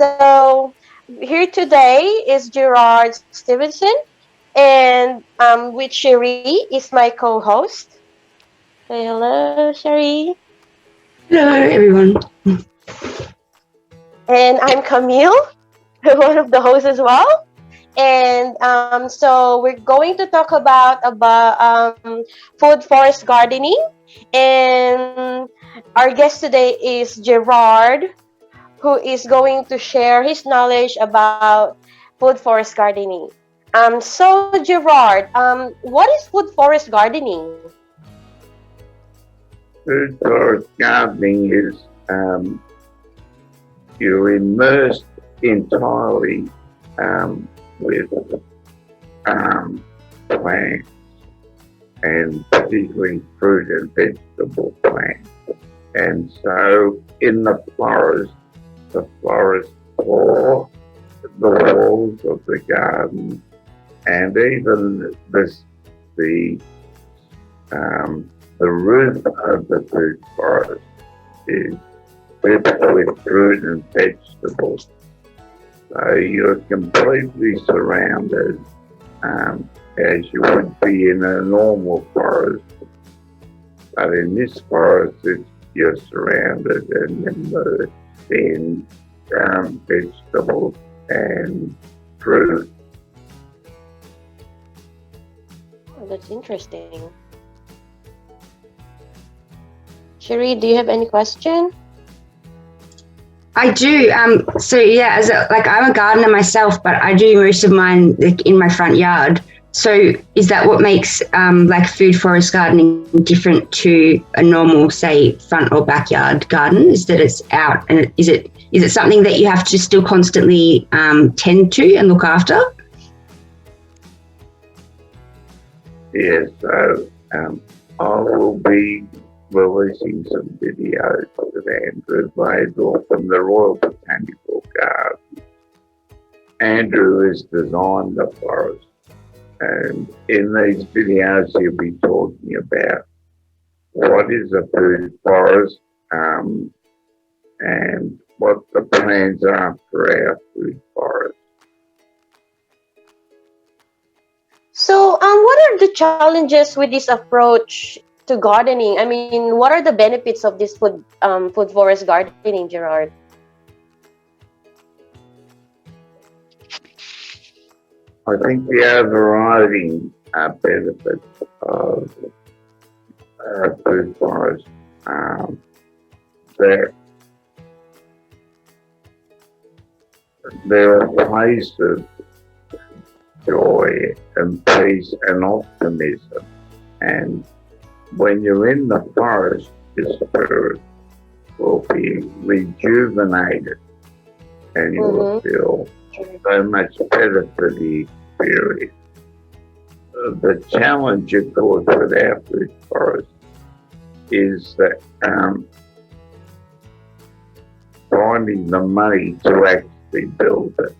So here today is Gerard Stevenson, and with Sheree is my co-host. Say hello, Sheree. Hello, everyone. And I'm Camille, one of the hosts as well. And so we're going to talk about food forest gardening, and our guest today is Gerard, who is going to share his knowledge about food forest gardening. So Gerard, what is food forest gardening? Food forest gardening is you're immersed entirely with plants and particularly fruit and vegetable plants. And so in the forest floor, the walls of the garden, and even the the roof of the food forest is filled with fruit and vegetables. So you're completely surrounded as you would be in a normal forest. But in this forest, you're surrounded and immersed in vegetables and fruit. Oh, that's interesting. Sheree, do you have any question? I do. So yeah, I'm a gardener myself, but I do most of mine in my front yard. So is that what makes food forest gardening different to a normal, say, front or backyard garden? Is that it's out, and is it something that you have to still constantly tend to and look after? Yes, so I will be releasing some videos with Andrew Blaisdell from the Royal Botanical Garden. Andrew has designed the forest, and in these videos he'll be talking about what is a food forest and what the plans are for our food forest. So, what are the challenges with this approach to gardening? I mean, what are the benefits of this food forest gardening, Gerard? I think the overriding benefits of food forest that they're a place of joy and peace and optimism. And when you're in the forest, your spirit will be rejuvenated and you will feel so much better for the experience. The challenge, of course, with our food forest is that finding the money to actually build it,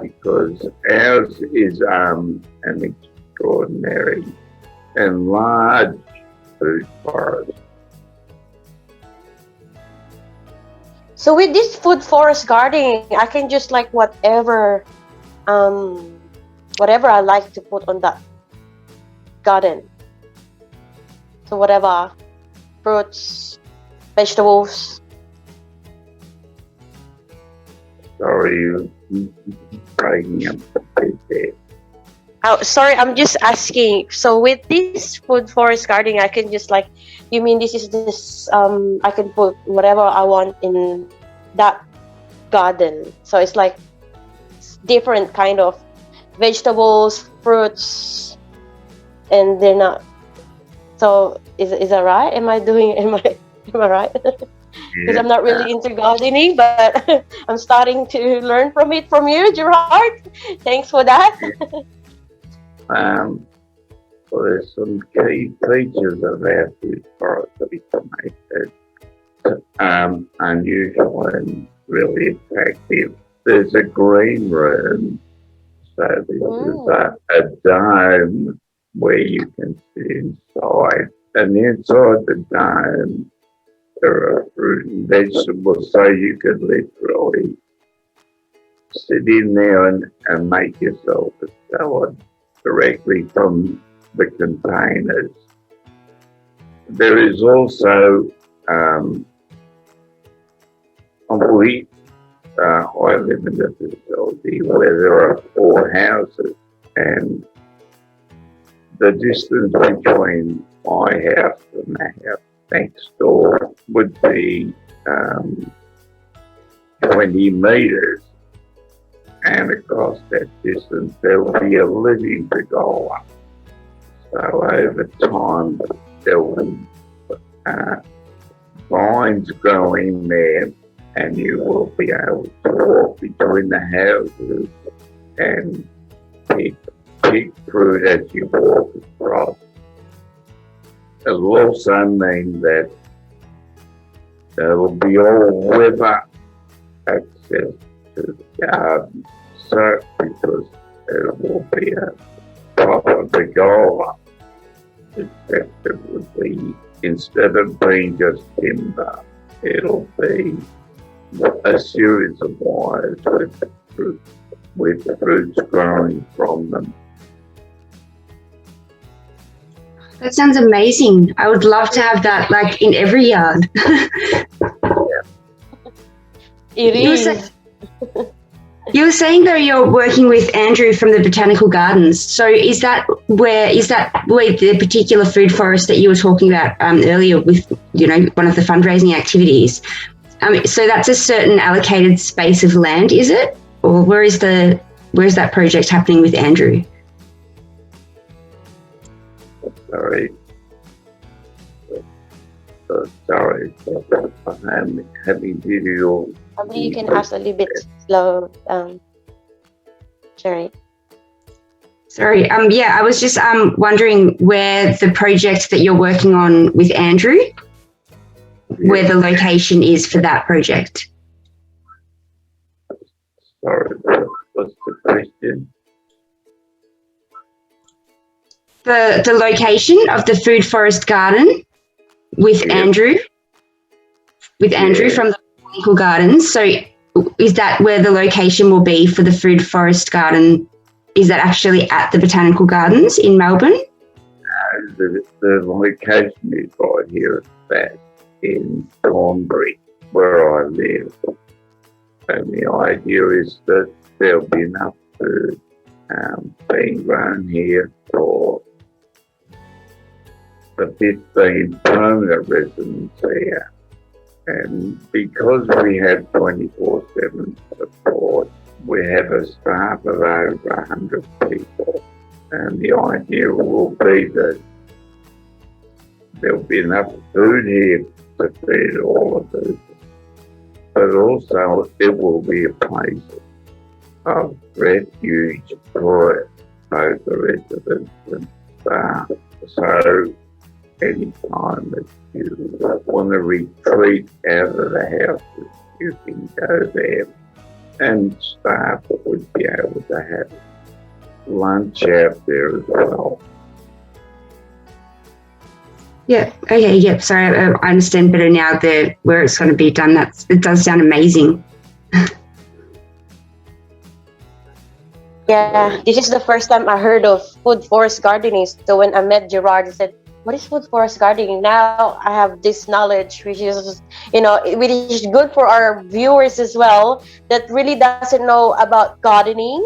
because ours is an extraordinary and large food forest. So with this food forest gardening, I can just like whatever I like to put on that garden. So whatever fruits, vegetables. Sorry, you breaking up a bit there. Oh, sorry, I'm just asking. So with this food forest gardening, I can just like, you mean this I can put whatever I want in that garden. So it's like different kind of vegetables, fruits, and they're not. So is that right? Am I right? Because I'm not really into gardening, but I'm starting to learn from it from you, Gerard. Thanks for that. Well, there's some key features of our food forest that make it unusual and really attractive. There's a green room, so there's a dome where you can sit inside, and inside the dome there are fruit and vegetables, so you could literally sit in there and make yourself a salad directly from the containers. There is also I live in a facility where there are 4 houses, and the distance between my house and the house next door would be 20 metres, and across that distance there will be a living pergola. So over time there will be vines growing there, and you will be able to walk between the houses and pick fruit as you walk across. It will also mean that there will be all weather access to the garden, so because it will be a proper pergola, except it would be, instead of being just timber, it'll be a series of wires with fruits growing from them. That sounds amazing. I would love to have that like in every yard. It is. You were saying though you're working with Andrew from the Botanical Gardens. So is that where the particular food forest that you were talking about earlier with, you know, one of the fundraising activities? So that's a certain allocated space of land, is it? Or where is that project happening with Andrew? Sorry, I'm having video. Probably you can ask a little bit slow, Sheree. Sorry, yeah, I was just wondering where the project that you're working on with Andrew, where the location is for that project. Sorry, what's the question? The location of the food forest garden with Andrew from the Botanical Gardens. So is that where the location will be for the food forest garden? Is that actually at the Botanical Gardens in Melbourne? The location is right here back in Thornbury, where I live. And the idea is that there'll be enough food being grown here for the 15 permanent residents here. And because we have 24/7 support, we have a staff of over 100 people. And the idea will be that there'll be enough food here to feed all of us. But also it will be a place of refuge for both the residents and staff. So any time that you want to retreat out of the houses, you can go there, and staff would be able to have lunch out there as well. Yeah. Okay. Yep. Sorry, I understand better now where it's going to be done. It does sound amazing. Yeah, this is the first time I heard of food forest gardening. So when I met Gerard, I said, "What is food forest gardening?" Now I have this knowledge, which is, which is good for our viewers as well, that really doesn't know about gardening.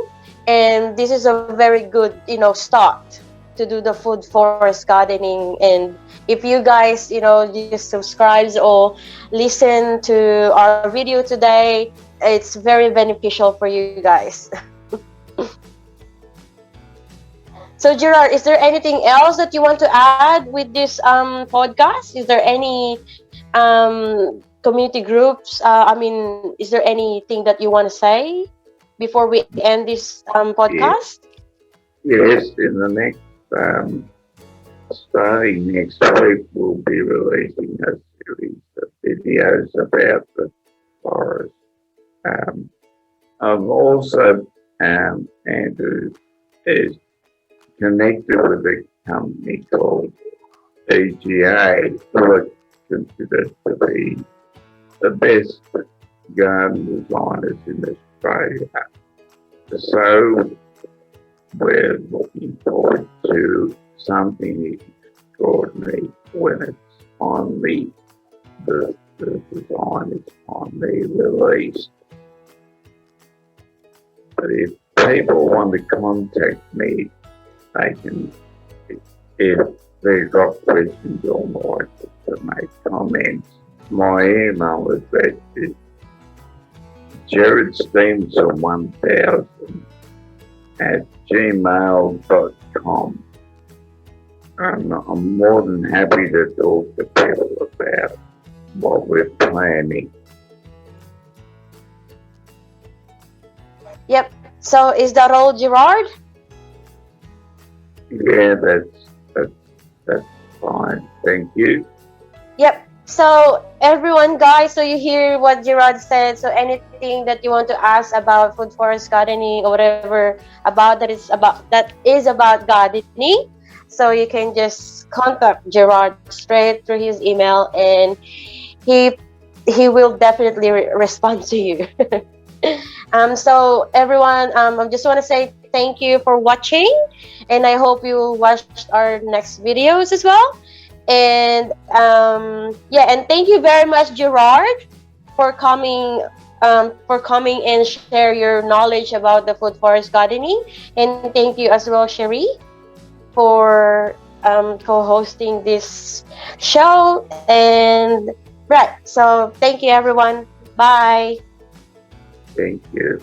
And this is a very good, start to do the food forest gardening. And if you guys, just subscribe or listen to our video today, it's very beneficial for you guys. So Gerard, is there anything else that you want to add with this podcast? Is there any community groups? Is there anything that you want to say before we end this podcast? Yes, in the next, starting next week, we'll be releasing a series of videos about the forest. I've also, Andrew is connected with a company called EGA, who are considered to be the best garden designers in Australia. So we're looking forward to something extraordinary when it's on the design is finally released. But if people want to contact me, they can, if they've got questions or more to make comments. My email address is Gerard Stevenson 1000 at gmail.com. And I'm more than happy to talk to people about what we're planning. Yep. So is that all, Gerard? Yeah, that's fine. Thank you. Yep. So everyone, guys, so you hear what Gerard said. So anything that you want to ask about food forest gardening or whatever about that is about gardening, so you can just contact Gerard straight through his email, and he will definitely respond to you. So everyone, I just want to say thank you for watching, and I hope you will watch our next videos as well. And yeah, and thank you very much, Gerard, for coming and share your knowledge about the food forest gardening. And thank you as well, Sheree, for co-hosting this show. And right, so thank you, everyone. Bye. Thank you.